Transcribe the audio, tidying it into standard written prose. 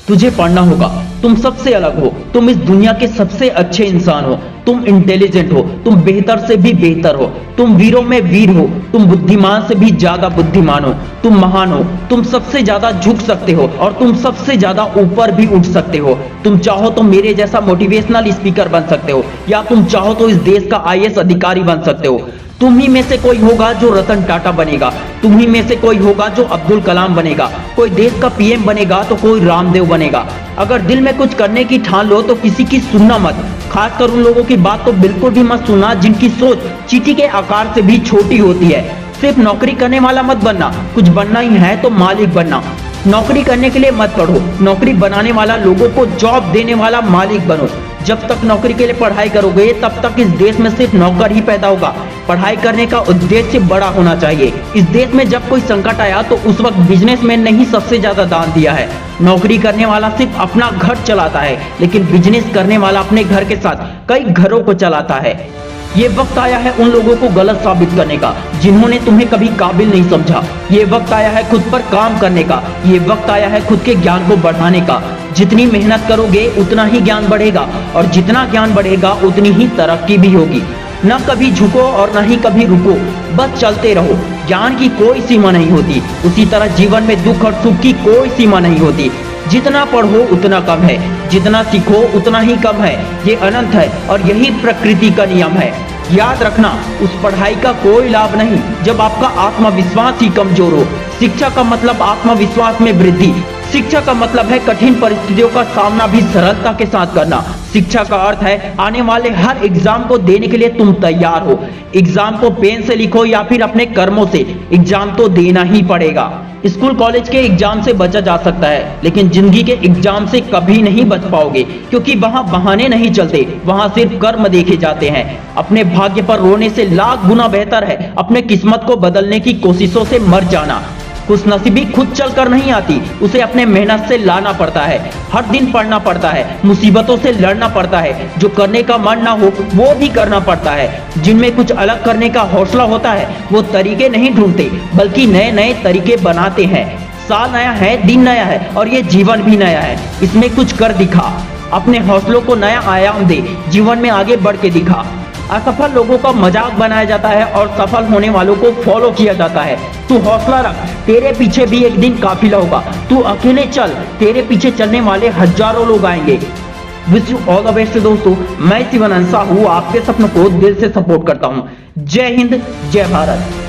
तुझे पढ़ना होगा। तुम सबसे अलग हो, तुम इस दुनिया के सबसे अच्छे इंसान हो, तुम इंटेलिजेंट हो, तुम बेहतर से भी बेहतर हो, तुम वीरों में वीर हो, तुम बुद्धिमान से भी ज्यादा बुद्धिमान हो, तुम महान हो, तुम सबसे ज्यादा झुक सकते हो और तुम सबसे ज्यादा ऊपर भी उठ सकते हो। तुम चाहो तो मेरे जैसा मोटिवेशनल स्पीकर बन सकते हो, या तुम चाहो तो इस देश का आईएएस अधिकारी बन सकते हो। तुम ही में से कोई होगा जो रतन टाटा बनेगा, तुम ही में से कोई होगा जो अब्दुल कलाम बनेगा, कोई देश का पीएम बनेगा तो कोई रामदेव बनेगा। अगर दिल में कुछ करने की ठान लो तो किसी की सुनना मत, खासकर उन लोगों की बात तो बिल्कुल भी मत सुनना जिनकी सोच चींटी के आकार से भी छोटी होती है। सिर्फ नौकरी करने वाला मत बनना, कुछ बनना ही है तो मालिक बनना। नौकरी करने के लिए मत पढ़ो, नौकरी बनाने वाला, लोगों को जॉब देने वाला मालिक बनो। जब तक नौकरी के लिए पढ़ाई करोगे तब तक इस देश में सिर्फ नौकर ही पैदा होगा। पढ़ाई करने का उद्देश्य बड़ा होना चाहिए। इस देश में जब कोई संकट आया तो उस वक्त बिजनेसमैन ने ही सबसे ज्यादा दान दिया है। नौकरी करने वाला सिर्फ अपना घर चलाता है, लेकिन बिजनेस करने वाला अपने घर के साथ कई घरों को चलाता है। ये वक्त आया है उन लोगों को गलत साबित करने का जिन्होंने तुम्हें कभी काबिल नहीं समझा। ये वक्त आया है खुद पर काम करने का। ये वक्त आया है खुद के ज्ञान को बढ़ाने का। जितनी मेहनत करोगे उतना ही ज्ञान बढ़ेगा, और जितना ज्ञान बढ़ेगा उतनी ही तरक्की भी होगी। न कभी झुको और न ही कभी रुको, बस चलते रहो। ज्ञान की कोई सीमा नहीं होती, उसी तरह जीवन में दुख और सुख की कोई सीमा नहीं होती। जितना पढ़ो उतना कम है, जितना सीखो उतना ही कम है। ये अनंत है और यही प्रकृति का नियम है। याद रखना, उस पढ़ाई का कोई लाभ नहीं जब आपका आत्मविश्वास ही कमजोर हो। शिक्षा का मतलब आत्मविश्वास में वृद्धि। शिक्षा का मतलब है कठिन परिस्थितियों का सामना भी सरलता के साथ करना। शिक्षा का अर्थ है आने वाले हर एग्जाम को देने के लिए तुम तैयार हो। एग्जाम को पेन से लिखो या फिर अपने कर्मों से, एग्जाम तो देना ही पड़ेगा। स्कूल कॉलेज के एग्जाम से बचा जा सकता है, लेकिन जिंदगी के एग्जाम से कभी नहीं बच पाओगे, क्योंकि वहां बहाने नहीं चलते, वहां सिर्फ कर्म देखे जाते हैं। अपने भाग्य पर रोने से लाख गुना बेहतर है अपने किस्मत को बदलने की कोशिशों से मर जाना। खुशनसीबी खुद चलकर नहीं आती, उसे अपने मेहनत से लाना पड़ता है। हर दिन पढ़ना पड़ता है, मुसीबतों से लड़ना पड़ता है। जो करने का मन ना हो वो भी करना पड़ता है। जिनमें कुछ अलग करने का हौसला होता है वो तरीके नहीं ढूंढते, बल्कि नए नए तरीके बनाते हैं। साल नया है, दिन नया है, और ये जीवन भी नया है। इसमें कुछ कर दिखा, अपने हौसलों को नया आयाम दे, जीवन में आगे बढ़ के दिखा। असफल लोगों का मजाक बनाया जाता है और सफल होने वालों को फॉलो किया जाता है। तू हौसला रख, तेरे पीछे भी एक दिन काफिला होगा। तू अकेले चल, तेरे पीछे चलने वाले हजारों लोग आएंगे। Wish you all the best दोस्तों। मैं शिवन अंसा हूँ, आपके सपनों को दिल से सपोर्ट करता हूँ। जय हिंद, जय भारत।